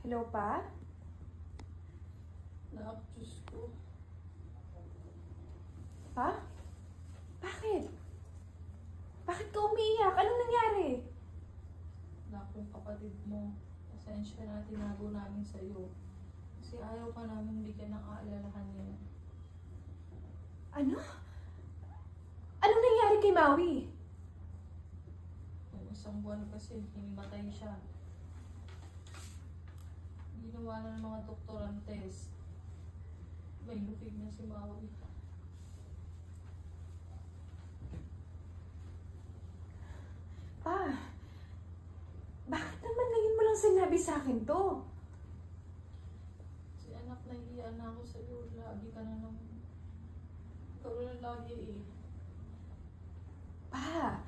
Hello pa? Nak, Diyos ko. Pa? Bakit? Bakit ka umiiyak? Anong nangyari? Nak, yung kapatid mo. Pasensya na tinago namin sa'yo. Kasi ayaw ka namin bigyan ng aalalahan niya. Ano? Anong nangyari kay Maui? Yung isang buwan kasi, hinimatay siya. Ginawa na ng mga doktor ang test. May lupig na si Maui. Pa, bakit naman ngayon mo lang sinabi sa akin to? Si anak, nahihiyan na ako sa'yo. Lagi ka na naman. Ikaw na lagi eh. Pa,